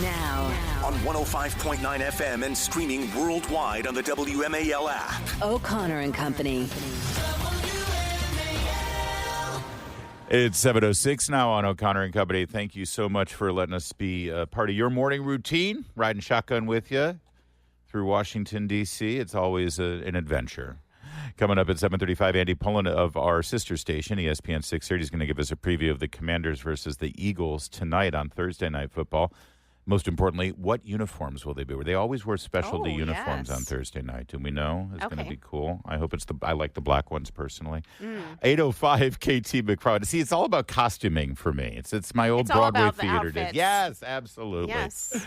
Now. On 105.9 FM and streaming worldwide on the WMAL app. O'Connor and Company. It's 7:06 now on O'Connor and Company. Thank you so much for letting us be part of your morning routine, riding shotgun with you through Washington, D.C. It's always an adventure. Coming up at 7:35, Andy Pollin of our sister station, ESPN 630, is going to give us a preview of the Commanders versus the Eagles tonight on Thursday Night Football. Most importantly, what uniforms will they be? They always wear specialty uniforms on Thursday night. Do we know? It's going to be cool. I hope it's I like the black ones personally. 8:05 KT McFarland. See, it's all about costuming for me. It's my old Broadway theater days. Yes, absolutely. Yes.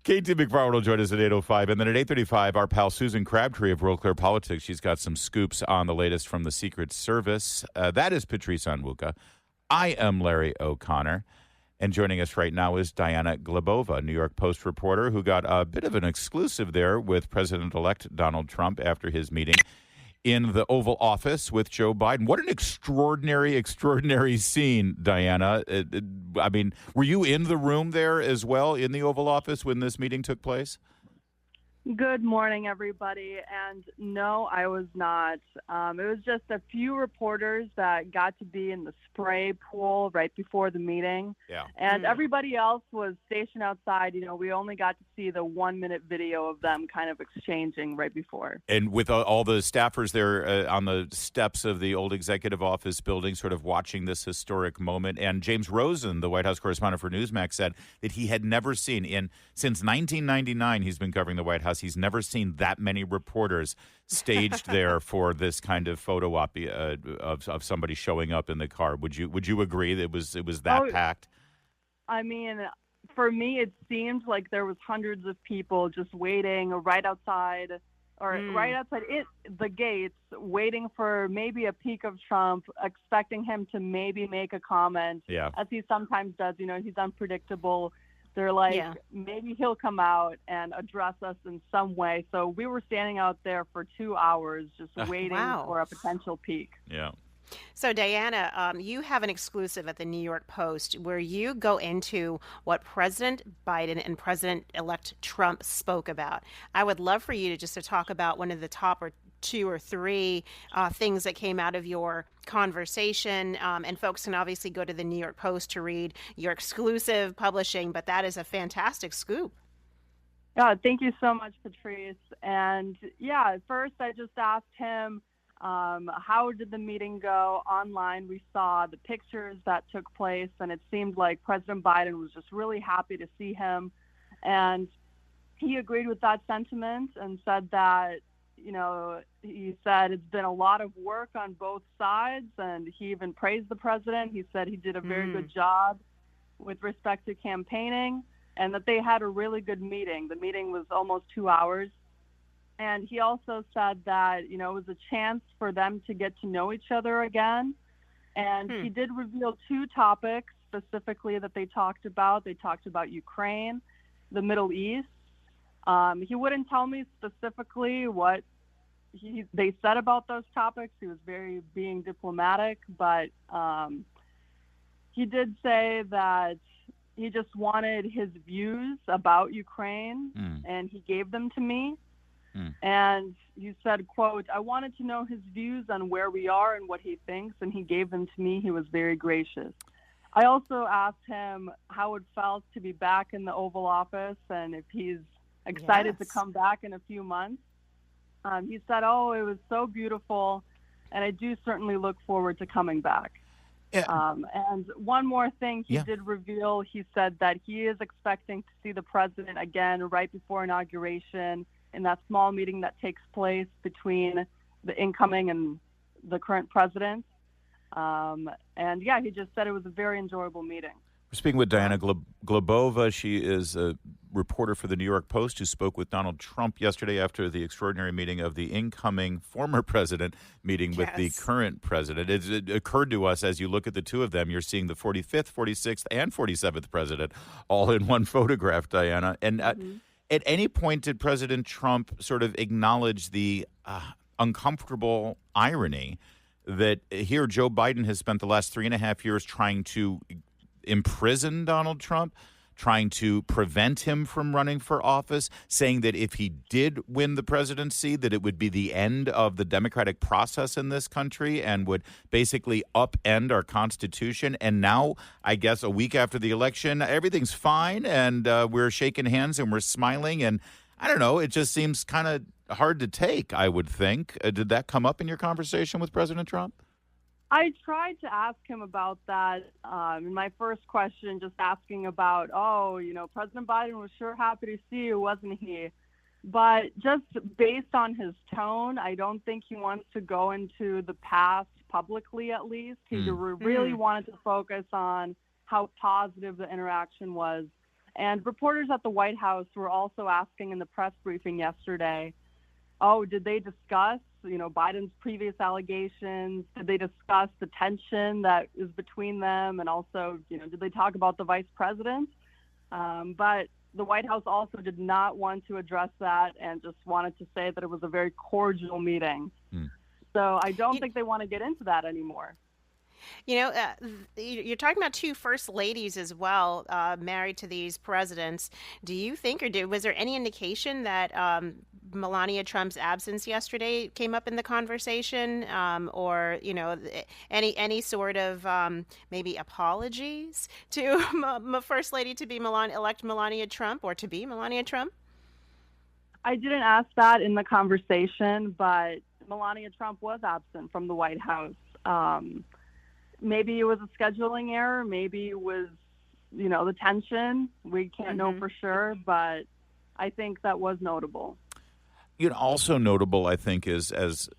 KT McFarland will join us at 8:05. And then at 8:35, our pal Susan Crabtree of Real Clear Politics. She's got some scoops on the latest from the Secret Service. That is Patrice Onwuka. I am Larry O'Connor. And joining us right now is Diana Glebova, New York Post reporter, who got a bit of an exclusive there with President-elect Donald Trump after his meeting in the Oval Office with Joe Biden. What an extraordinary, extraordinary scene, Diana. I mean, were you in the room there as well in the Oval Office when this meeting took place? Good morning, everybody. And no, I was not. It was just a few reporters that got to be in the spray pool right before the meeting. Yeah. And everybody else was stationed outside. You know, we only got to see the 1-minute video of them kind of exchanging right before. And with all the staffers there on the steps of the old executive office building, sort of watching this historic moment. And James Rosen, the White House correspondent for Newsmax, said that he had never seen, since 1999, he's been covering the White House. He's never seen that many reporters staged there for this kind of photo op of somebody showing up in the car. Would you agree that it was that packed? I mean, for me, it seemed like there was hundreds of people just waiting right outside the gates, waiting for maybe a peek of Trump, expecting him to maybe make a comment, as he sometimes does. You know, he's unpredictable. They're like, maybe he'll come out and address us in some way. So we were standing out there for 2 hours just waiting for a potential peek. Yeah. So, Diana, you have an exclusive at the New York Post where you go into what President Biden and President-elect Trump spoke about. I would love for you to talk about one of the top or 2 or 3 things that came out of your conversation. And folks can obviously go to the New York Post to read your exclusive publishing, but that is a fantastic scoop. Yeah, thank you so much, Patrice. And at first I just asked him, how did the meeting go? Online, we saw the pictures that took place, and it seemed like President Biden was just really happy to see him. And he agreed with that sentiment and said that, you know, he said it's been a lot of work on both sides, and he even praised the president. He said he did a very good job with respect to campaigning, and that they had a really good meeting. The meeting was almost 2 hours. And he also said that, you know, it was a chance for them to get to know each other again. And he did reveal 2 topics specifically that they talked about. They talked about Ukraine, the Middle East. He wouldn't tell me specifically what they said about those topics. He was very being diplomatic, but he did say that he just wanted his views about Ukraine, and he gave them to me. And he said, quote, I wanted to know his views on where we are and what he thinks, and he gave them to me. He was very gracious. I also asked him how it felt to be back in the Oval Office and if he's excited to come back in a few months. He said, it was so beautiful, and I do certainly look forward to coming back. And one more thing he did reveal, he said that he is expecting to see the president again right before inauguration in that small meeting that takes place between the incoming and the current president. He just said it was a very enjoyable meeting. We're speaking with Diana Glebova. She is a reporter for the New York Post who spoke with Donald Trump yesterday after the extraordinary meeting of the incoming former president meeting with the current president. It occurred to us as you look at the 2 of them, you're seeing the 45th, 46th, and 47th president all in one photograph, Diana. And at any point did President Trump sort of acknowledge the uncomfortable irony that here Joe Biden has spent the last 3.5 years trying to imprison Donald Trump, trying to prevent him from running for office, saying that if he did win the presidency, that it would be the end of the democratic process in this country and would basically upend our Constitution. And now, I guess, a week after the election, everything's fine, and we're shaking hands and we're smiling. And I don't know, it just seems kind of hard to take, I would think. Did that come up in your conversation with President Trump? I tried to ask him about that in my first question, just asking about, President Biden was sure happy to see you, wasn't he? But just based on his tone, I don't think he wants to go into the past publicly, at least. He really wanted to focus on how positive the interaction was. And reporters at the White House were also asking in the press briefing yesterday, did they discuss, Biden's previous allegations? Did they discuss the tension that is between them? And also, did they talk about the vice president? But the White House also did not want to address that and just wanted to say that it was a very cordial meeting. So I don't think they want to get into that anymore. You're talking about two first ladies as well, married to these presidents. Do you think, was there any indication that Melania Trump's absence yesterday came up in the conversation, or any sort of maybe apologies to First Lady to be elect Melania Trump or to be Melania Trump? I didn't ask that in the conversation, but Melania Trump was absent from the White House. Maybe it was a scheduling error. Maybe it was, the tension. We can't know for sure, but I think that was notable. Also notable, I think, is as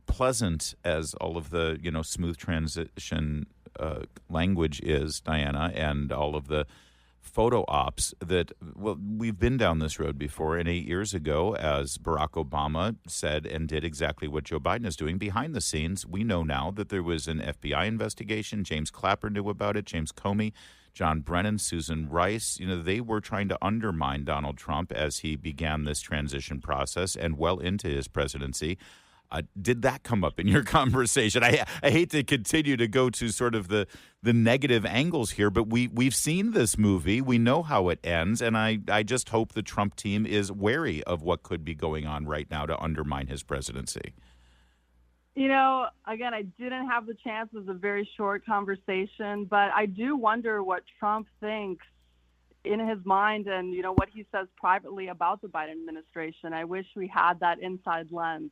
pleasant as all of the, smooth transition language is, Diana, and all of the photo ops that, we've been down this road before. And 8 years ago, as Barack Obama said and did exactly what Joe Biden is doing behind the scenes, we know now that there was an FBI investigation. James Clapper knew about it. James Comey, John Brennan, Susan Rice, they were trying to undermine Donald Trump as he began this transition process and well into his presidency. Did that come up in your conversation? I hate to continue to go to sort of the negative angles here, but we've seen this movie. We know how it ends, and I just hope the Trump team is wary of what could be going on right now to undermine his presidency. Again, I didn't have the chance. It was a very short conversation, but I do wonder what Trump thinks in his mind and, what he says privately about the Biden administration. I wish we had that inside lens.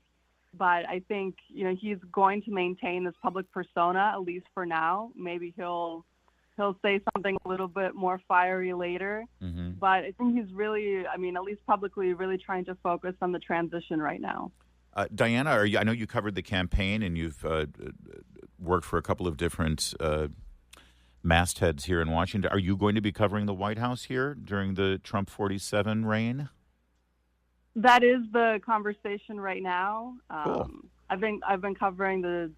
But I think, he's going to maintain this public persona, at least for now. Maybe he'll say something a little bit more fiery later. But I think he's really, at least publicly, really trying to focus on the transition right now. Diana, I know you covered the campaign and you've worked for a couple of different mastheads here in Washington. Are you going to be covering the White House here during the Trump 47 reign? That is the conversation right now. Cool. I've been covering the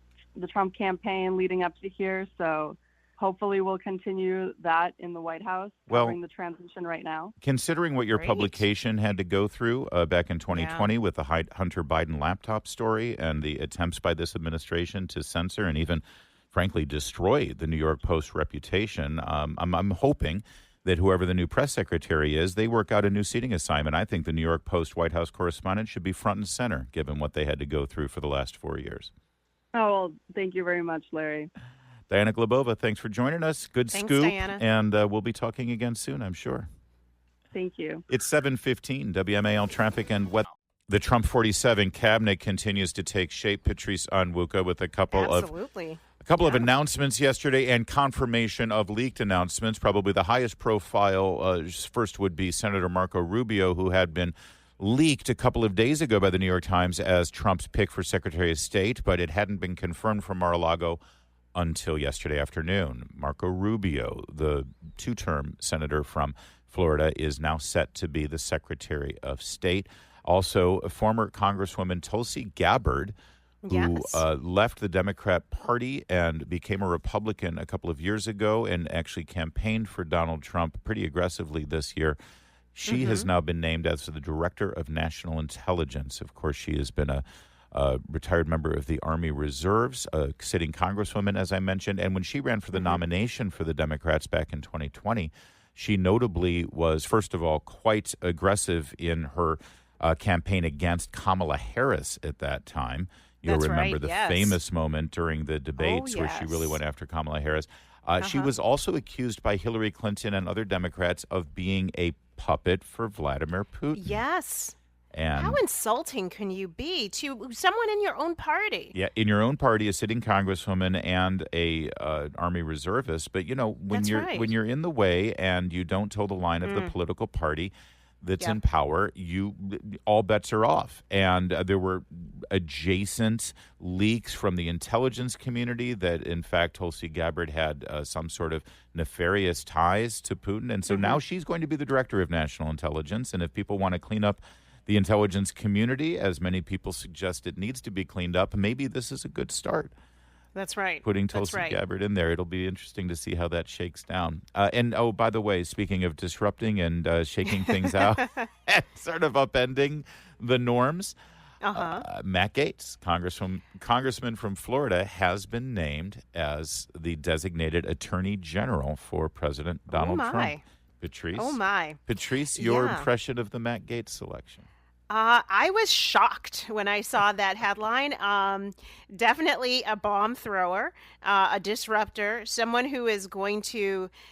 Trump campaign leading up to here, so hopefully we'll continue that in the White House, covering the transition right now. Considering what your publication had to go through back in 2020 with the Hunter Biden laptop story and the attempts by this administration to censor and even, frankly, destroy the New York Post reputation, I'm hoping that whoever the new press secretary is, they work out a new seating assignment. I think the New York Post White House correspondent should be front and center, given what they had to go through for the last 4 years. Oh, well, thank you very much, Larry. Diana Glebova, thanks for joining us. Thanks, scoop. Diana. And we'll be talking again soon, I'm sure. Thank you. It's 7:15, WMAL traffic and weather. The Trump 47 cabinet continues to take shape. Patrice Onwuka with a couple of announcements yesterday and confirmation of leaked announcements. Probably the highest profile first would be Senator Marco Rubio, who had been leaked a couple of days ago by the New York Times as Trump's pick for Secretary of State, but it hadn't been confirmed from Mar-a-Lago until yesterday afternoon. Marco Rubio, the two-term senator from Florida, is now set to be the Secretary of State. Also, former Congresswoman Tulsi Gabbard, who left the Democrat Party and became a Republican a couple of years ago and actually campaigned for Donald Trump pretty aggressively this year. She has now been named as the Director of National Intelligence. Of course, she has been a retired member of the Army Reserves, a sitting Congresswoman, as I mentioned. And when she ran for the nomination for the Democrats back in 2020, She notably was, first of all, quite aggressive in her campaign against Kamala Harris at that time. You'll That's remember right, the yes. famous moment during the debates where she really yes. went after Kamala Harris. She was also accused by Hillary Clinton and other Democrats of being a puppet for Vladimir Putin. Yes. And How insulting can you be to someone in your own party? yeah, in your own party, a sitting congresswoman and a Army reservist. But That's right. when you're in the way and you don't toe the line of the political party that's in power, all bets are off. And there were adjacent leaks from the intelligence community that, in fact, Tulsi Gabbard had some sort of nefarious ties to Putin. And so now she's going to be the director of national intelligence. And if people want to clean up the intelligence community, as many people suggest it needs to be cleaned up, maybe this is a good start. That's right. Putting That's Tulsi right. Gabbard in there. It'll be interesting to see how that shakes down. And, oh, by the way, speaking of disrupting and shaking things out and sort of upending the norms, Matt Gaetz, congressman from Florida, has been named as the designated attorney general for President Donald Trump. Patrice. Oh, my. Patrice, your Yeah. impression of the Matt Gaetz selection? I was shocked when I saw that headline. Definitely a bomb thrower, a disruptor, someone who is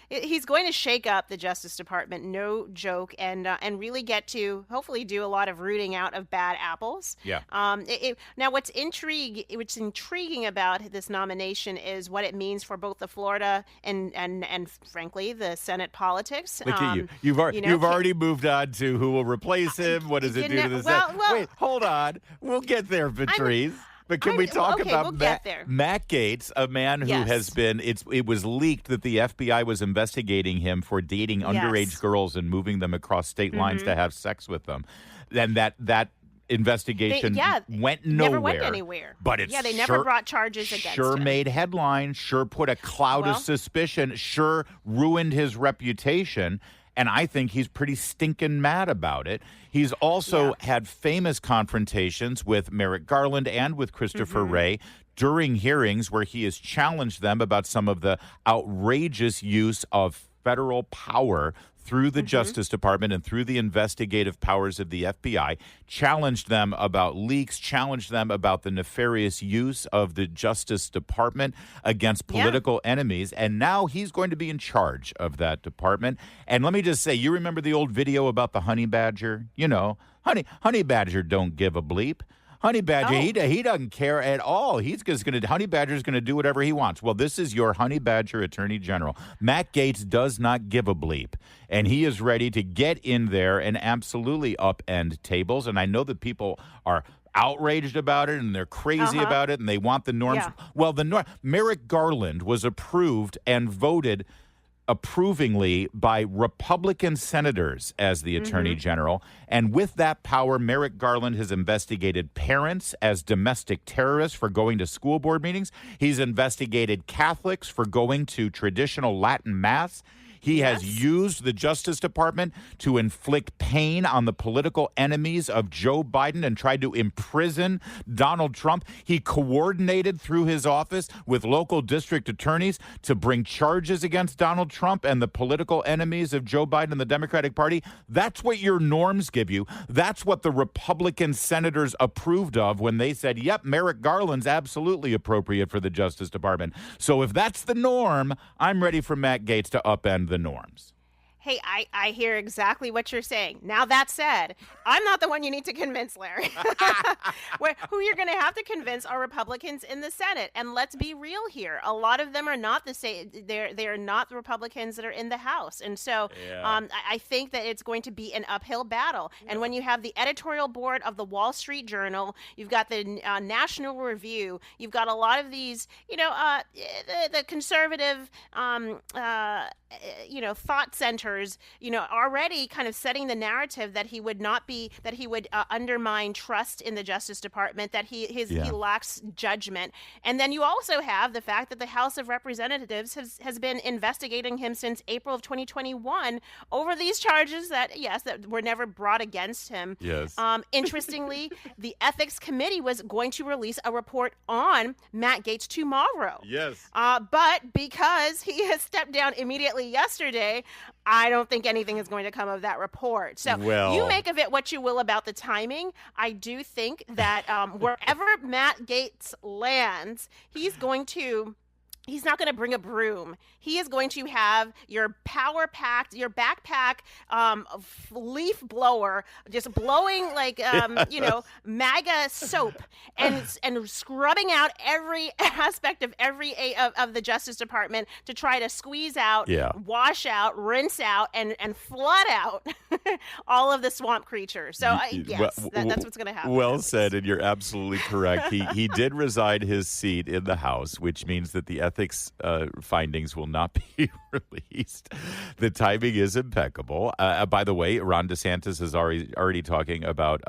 he's going to shake up the Justice Department, no joke, and really get to hopefully do a lot of rooting out of bad apples. Yeah. Now, what's intriguing about this nomination is what it means for both the Florida and frankly the Senate politics. Look at you. You've already moved on to who will replace him. What does it do to the Senate? Wait, hold on. We'll get there, Patrice. But can we talk about Matt Gaetz, a man who has been, it was leaked that the FBI was investigating him for dating underage girls and moving them across state lines to have sex with them. And that investigation went nowhere. Never went anywhere. But they never brought charges against him. Made headlines, put a cloud of suspicion, ruined his reputation. And I think he's pretty stinking mad about it. He's also had famous confrontations with Merrick Garland and with Christopher Wray during hearings where he has challenged them about some of the outrageous use of federal power through the Justice Department and through the investigative powers of the FBI, challenged them about leaks, challenged them about the nefarious use of the Justice Department against political enemies. And now he's going to be in charge of that department. And let me just say, you remember the old video about the honey badger? Honey badger don't give a bleep. Honey Badger, he doesn't care at all. Honey Badger's going to do whatever he wants. Well, this is your Honey Badger Attorney General. Matt Gaetz does not give a bleep, and he is ready to get in there and absolutely upend tables. And I know that people are outraged about it and they're crazy about it and they want the norms. Yeah. Well, Merrick Garland was approved and voted approvingly by Republican senators as the Attorney General. And with that power, Merrick Garland has investigated parents as domestic terrorists for going to school board meetings. He's investigated Catholics for going to traditional Latin Mass. He has used the Justice Department to inflict pain on the political enemies of Joe Biden and tried to imprison Donald Trump. He coordinated through his office with local district attorneys to bring charges against Donald Trump and the political enemies of Joe Biden and the Democratic Party. That's what your norms give you. That's what the Republican senators approved of when they said, yep, Merrick Garland's absolutely appropriate for the Justice Department. So if that's the norm, I'm ready for Matt Gaetz to upend the norms. Hey, I hear exactly what you're saying. Now, that said, I'm not the one you need to convince, Larry. Who you're going to have to convince are Republicans in the Senate. And let's be real here. A lot of them are not the same. They're not the Republicans that are in the House. And so I think that it's going to be an uphill battle. And when you have the editorial board of the Wall Street Journal, you've got the National Review, you've got a lot of these, the conservative, thought centers, already kind of setting the narrative that he would undermine trust in the Justice Department, that he lacks judgment. And then you also have the fact that the House of Representatives has been investigating him since April of 2021 over these charges that were never brought against him. Yes. Interestingly, the Ethics Committee was going to release a report on Matt Gaetz tomorrow. Yes. But because he has stepped down immediately yesterday, I don't think anything is going to come of that report. So you make of it what you will about the timing. I do think that wherever Matt Gaetz lands, he's not going to bring a broom. He is going to have your power-packed, your backpack leaf blower just blowing like, MAGA soap and scrubbing out every aspect of of the Justice Department to try to squeeze out, wash out, rinse out, and flood out all of the swamp creatures. So, yes, that's what's going to happen. Well said, and you're absolutely correct. He did resign his seat in the House, which means that the ethics findings will not be released. The timing is impeccable. By the way, Ron DeSantis is already talking about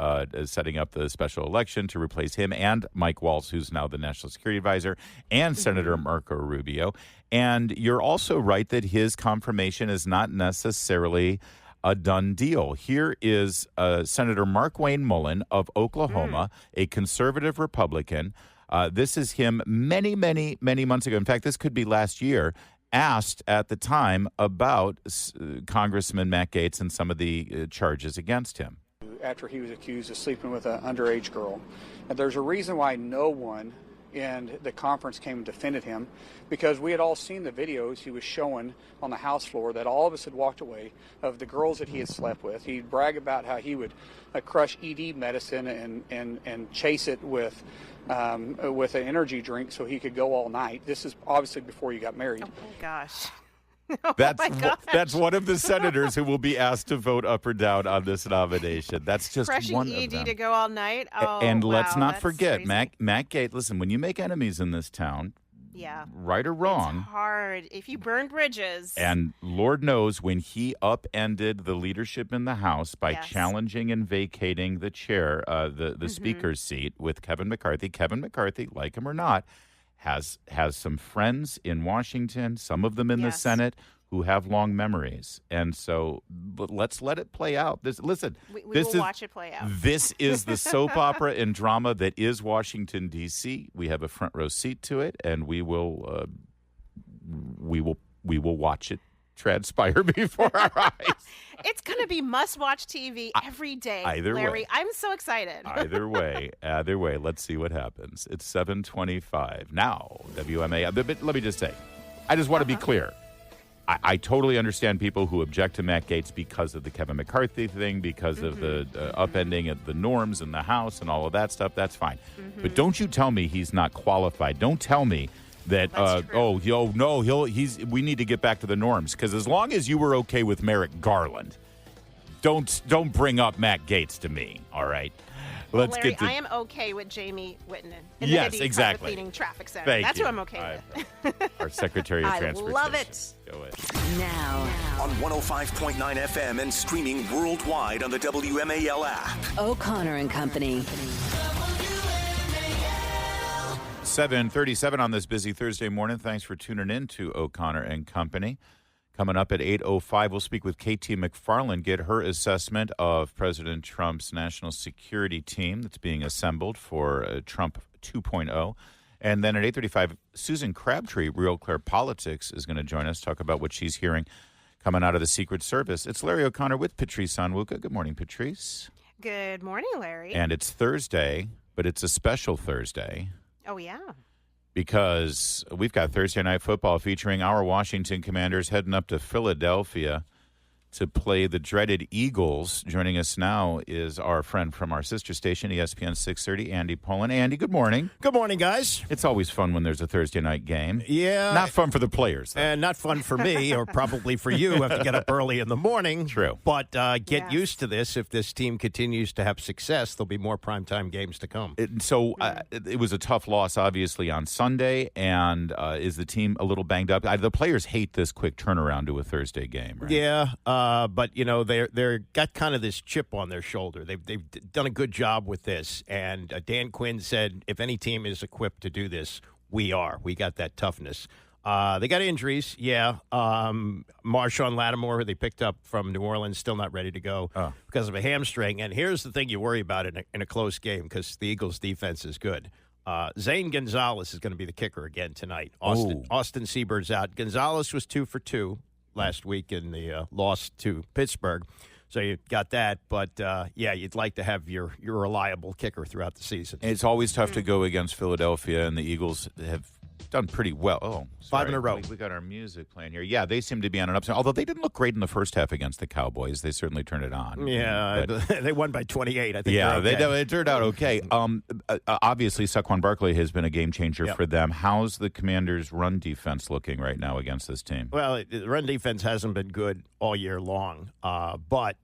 setting up the special election to replace him and Mike Waltz, who's now the National Security Advisor, and Senator Marco Rubio. And you're also right that his confirmation is not necessarily a done deal. Here is Senator Markwayne Mullin of Oklahoma, a conservative Republican. This is him many, many, many months ago. In fact, this could be last year, asked at the time about Congressman Matt Gaetz and some of the charges against him. After he was accused of sleeping with an underage girl. And there's a reason why no one in the conference came and defended him, because we had all seen the videos he was showing on the House floor that all of us had walked away of the girls that he had slept with. He'd brag about how he would crush ED medicine and chase it with an energy drink so he could go all night. This is obviously before you got married. Oh, my gosh. That's one of the senators who will be asked to vote up or down on this nomination. That's just Crushing one ED of them. to go all night. Oh, and let's not that's forget, crazy. Matt Gaetz. Listen, when you make enemies in this town, right or wrong, it's hard if you burn bridges. And Lord knows when he upended the leadership in the House by challenging and vacating the chair, the speaker's seat with Kevin McCarthy. Kevin McCarthy, like him or not, has some friends in Washington, some of them in the Senate, who have long memories. And so let's let it play out. We will watch it play out. This is the soap opera and drama that is Washington, D.C. We have a front row seat to it, and we will watch it transpire before our eyes. It's going to be must-watch TV every day, either Larry. way. I'm so excited. Either way, let's see what happens. It's 7:25 now. WMA. But let me just say, I just want to be clear. I totally understand people who object to Matt Gaetz because of the Kevin McCarthy thing, because of the upending of the norms in the House and all of that stuff. That's fine. But don't you tell me he's not qualified. Don't tell me that, we need to get back to the norms. Because as long as you were okay with Merrick Garland, don't bring up Matt Gaetz to me, all right? Let's Larry, get to... I am okay with Jamie Whitman. Yes, exactly. Cleaning traffic center. Thank That's you. who I'm okay with. Our Secretary of Transportation. I love it. Go ahead. Now on 105.9 FM and streaming worldwide on the WMAL app. O'Connor and Company. 7:37 on this busy Thursday morning. Thanks for tuning in to O'Connor and Company. Coming up at 8:05, we'll speak with KT McFarland, get her assessment of President Trump's national security team that's being assembled for Trump 2.0. And then at 8:35, Susan Crabtree, Real Clear Politics, is going to join us, talk about what she's hearing coming out of the Secret Service. It's Larry O'Connor with Patrice Onwuka. Good morning, Patrice. Good morning, Larry. And it's Thursday, but it's a special Thursday. Oh, yeah. Because we've got Thursday Night Football featuring our Washington Commanders heading up to Philadelphia to play the dreaded Eagles. Joining us now is our friend from our sister station, ESPN 630, Andy Pollin. Andy, good morning. Good morning, guys. It's always fun when there's a Thursday night game. Yeah. Not fun for the players, though. And not fun for me, or probably for you, who have to get up early in the morning. True. But get used to this. If this team continues to have success, there'll be more primetime games to come. It was a tough loss, obviously, on Sunday. And is the team a little banged up? The players hate this quick turnaround to a Thursday game, right? Yeah. But, you know, they're got kind of this chip on their shoulder. They've done a good job with this. And Dan Quinn said, if any team is equipped to do this, we are. We got that toughness. They got injuries, yeah. Marshawn Lattimore, who they picked up from New Orleans, still not ready to go because of a hamstring. And here's the thing you worry about in a close game, because the Eagles' defense is good. Zane Gonzalez is going to be the kicker again tonight. Austin Seabird's out. Gonzalez was 2 for 2. last week in the loss to Pittsburgh. So you got that, but you'd like to have your reliable kicker throughout the season. It's always tough to go against Philadelphia, and the Eagles have done pretty well. Oh, sorry. 5 in a row. We got our music playing here. Yeah, they seem to be on an upside. Although they didn't look great in the first half against the Cowboys, they certainly turned it on. Yeah, they won by 28. I think. Yeah, okay. it turned out okay. Obviously, Saquon Barkley has been a game changer for them. How's the Commanders' run defense looking right now against this team? Well, the run defense hasn't been good all year long, but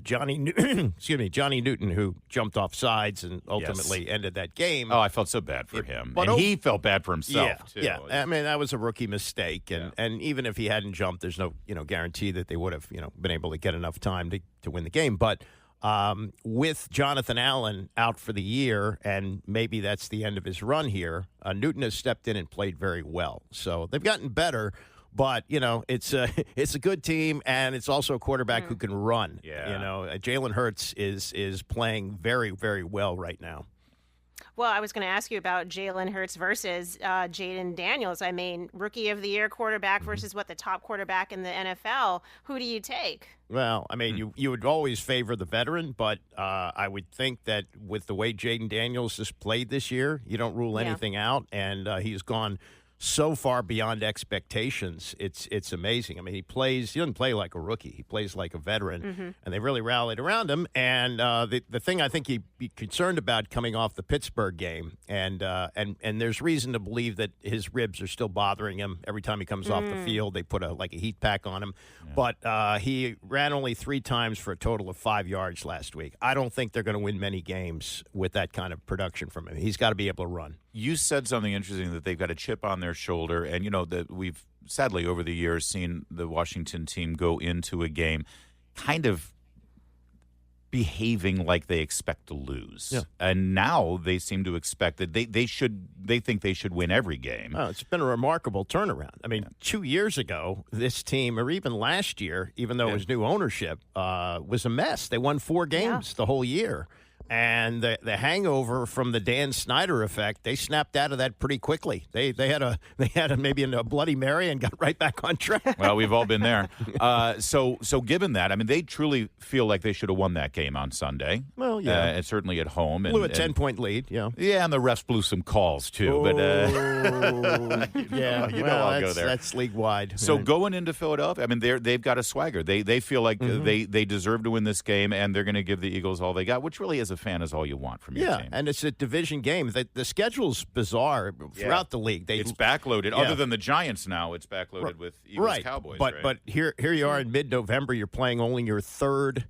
Johnny Newton, who jumped off sides and ultimately ended that game. Oh, I felt so bad for him. And he felt bad for himself, too. Yeah, I mean, that was a rookie mistake. And even if he hadn't jumped, there's no guarantee that they would have been able to get enough time to win the game. But with Jonathan Allen out for the year, and maybe that's the end of his run here, Newton has stepped in and played very well. So they've gotten better. But, it's a good team, and it's also a quarterback who can run. Yeah. Jalen Hurts is playing very, very well right now. Well, I was going to ask you about Jalen Hurts versus Jaden Daniels. I mean, Rookie of the Year quarterback versus the top quarterback in the NFL. Who do you take? Well, I mean, you would always favor the veteran, but I would think that with the way Jaden Daniels has played this year, you don't rule anything out, and he's gone so far beyond expectations. It's amazing. I mean, he doesn't play like a rookie. He plays like a veteran, and they really rallied around him. And the thing I think he'd be concerned about coming off the Pittsburgh game, and there's reason to believe that his ribs are still bothering him every time he comes off the field. They put a heat pack on him. Yeah. But he ran only 3 times for a total of 5 yards last week. I don't think they're going to win many games with that kind of production from him. He's got to be able to run. You said something interesting, that they've got a chip on their shoulder, and that we've sadly over the years seen the Washington team go into a game kind of behaving like they expect to lose. Yeah. And now they seem to expect that they think they should win every game. Oh, it's been a remarkable turnaround. I mean, 2 years ago, this team, or even last year, even though it was new ownership, was a mess. They won 4 games the whole year. And the hangover from the Dan Snyder effect, they snapped out of that pretty quickly. They had maybe a Bloody Mary and got right back on track. Well, we've all been there. So given that, I mean, they truly feel like they should have won that game on Sunday. Well, yeah, and certainly at home. Blew a 10-point lead. Yeah, and the refs blew some calls too. But yeah, I'll go there. That's league wide. So going into Philadelphia, I mean, they've got a swagger. They feel like they deserve to win this game, and they're going to give the Eagles all they got, which really is a fan is all you want from your team. Yeah, and it's a division game. The schedule's bizarre throughout the league. It's backloaded. Other than the Giants now, it's backloaded with Eagles Cowboys. But here you are in mid-November. You're playing only your 3rd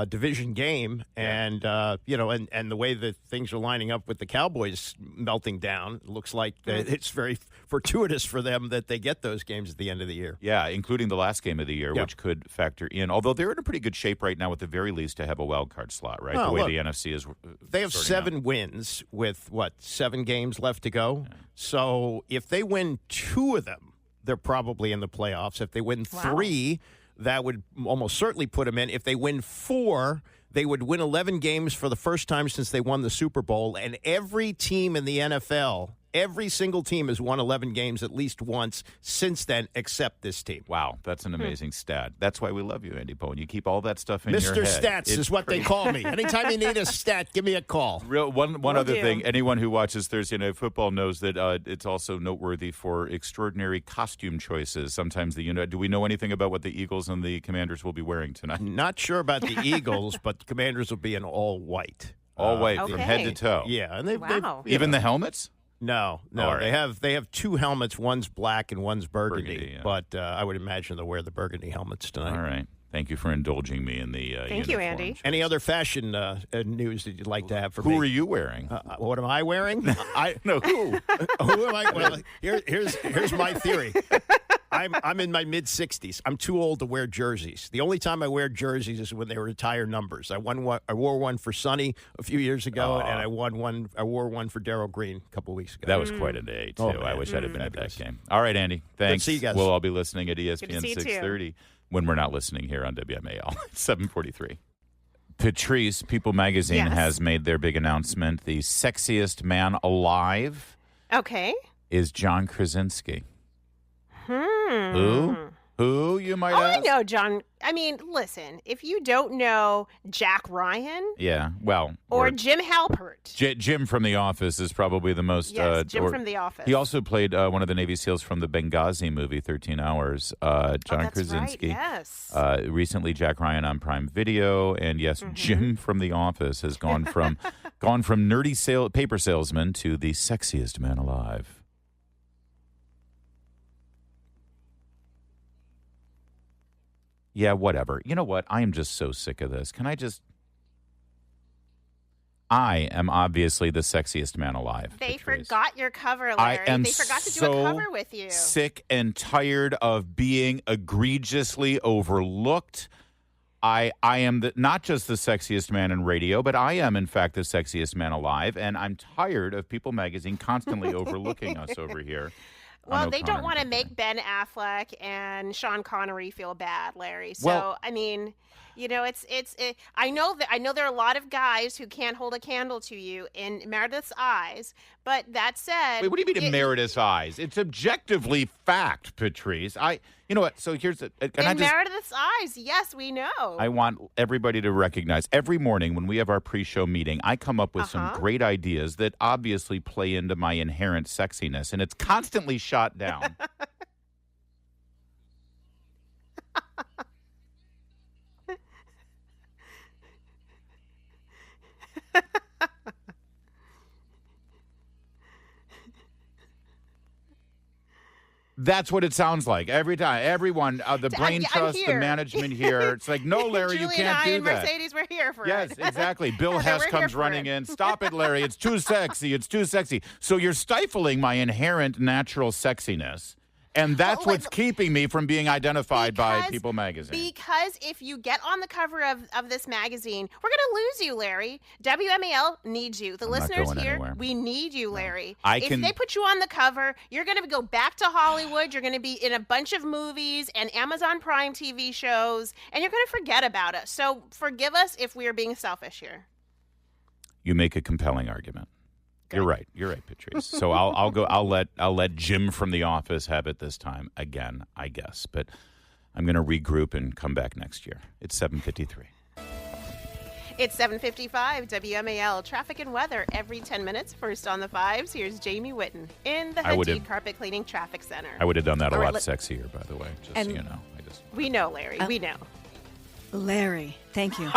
division game, and and the way that things are lining up with the Cowboys melting down, it looks like it's very fortuitous for them that they get those games at the end of the year. Yeah, including the last game of the year, which could factor in. Although they're in a pretty good shape right now, at the very least, to have a wild card slot, right? Well, the way the NFC is. They have 7 wins with 7 games left to go. Yeah. So if they win 2 of them, they're probably in the playoffs. If they win 3. That would almost certainly put them in. If they win 4, they would win 11 games for the first time since they won the Super Bowl. And every team in the NFL, every single team has won 11 games at least once since then, except this team. Wow, that's an amazing stat. That's why we love you, Andy Pollin. You keep all that stuff in your head. Mr. Stats is what they call me. Anytime you need a stat, give me a call. One other thing. Anyone who watches Thursday Night Football knows that it's also noteworthy for extraordinary costume choices. Sometimes do we know anything about what the Eagles and the Commanders will be wearing tonight? Not sure about the Eagles, but the Commanders will be in all white. All white from head to toe. Yeah, and even the helmets? No. Right. They have 2 helmets. One's black and one's burgundy. But I would imagine they'll wear the burgundy helmets tonight. All right. Thank you for indulging me in the Thank you, Andy. Any other fashion news that you'd like to have for me? Who are you wearing? What am I wearing? Who? Who am I? Well, here's my theory. I'm in my mid-60s. I'm too old to wear jerseys. The only time I wear jerseys is when they retire numbers. I wore one for Sonny a few years ago, and I wore one for Darryl Green a couple of weeks ago. That was quite a day, too. I wish I'd have been at that game. All right, Andy. Thanks. Good to see you guys. We'll all be listening at ESPN 630 when we're not listening here on WMAL. It's 7:43. Patrice, People Magazine, has made their big announcement. The sexiest man alive is John Krasinski. Hmm. Who? Who, you might I ask? know, John. I mean, listen, if you don't know Jack Ryan Yeah, well. or Jim Halpert. Jim from The Office is probably the most. Yes, Jim from The Office. He also played one of the Navy SEALs from the Benghazi movie, 13 Hours. John that's Krasinski. right, yes. Recently, Jack Ryan on Prime Video. And yes, Jim from The Office has gone from nerdy paper salesman to the sexiest man alive. Yeah, whatever. You know what? I am just so sick of this. I am obviously the sexiest man alive. They Patrice. forgot your cover, Larry. I am They forgot to do so a cover with you. sick and tired of being egregiously overlooked. I am not just the sexiest man in radio, but I am, in fact, the sexiest man alive. And I'm tired of People Magazine constantly overlooking us over here. Well, they don't want to make Ben Affleck and Sean Connery feel bad, Larry. So, Well, I mean, you know, I know there are a lot of guys who can't hold a candle to you in Meredith's eyes. But that said, wait, what do you mean in Meredith's eyes? It's objectively fact, Patrice. You know what? So here's it. Meredith's eyes, yes, we know. I want everybody to recognize every morning when we have our pre-show meeting, I come up with some great ideas that obviously play into my inherent sexiness, and it's constantly shot down. That's what it sounds like every time. Everyone, the brain trust, the management here. It's like, no, Larry, you can't do that. Mercedes, we're here for yes, it. Yes, exactly. Bill Hess comes running in. Stop it, Larry. It's too sexy. It's too sexy. So you're stifling my inherent natural sexiness. And that's what's keeping me from being identified by People Magazine. Because if you get on the cover of this magazine, we're going to lose you, Larry. WMAL needs you. The listeners here, we need you, Larry. If they put you on the cover, you're going to go back to Hollywood. You're going to be in a bunch of movies and Amazon Prime TV shows, and you're going to forget about us. So forgive us if we are being selfish here. You make a compelling argument. Good. You're right, Patrice. So I'll let Jim from The Office have it this time again, I guess. But I'm going to regroup and come back next year. It's 7:53. It's 7:55. WMAL traffic and weather every 10 minutes. First on the fives. Here's Jamie Whitten in the Hadid Carpet Cleaning Traffic Center. I would have done that a lot sexier, by the way. Just so you know. We know, Larry. We know. Larry, thank you.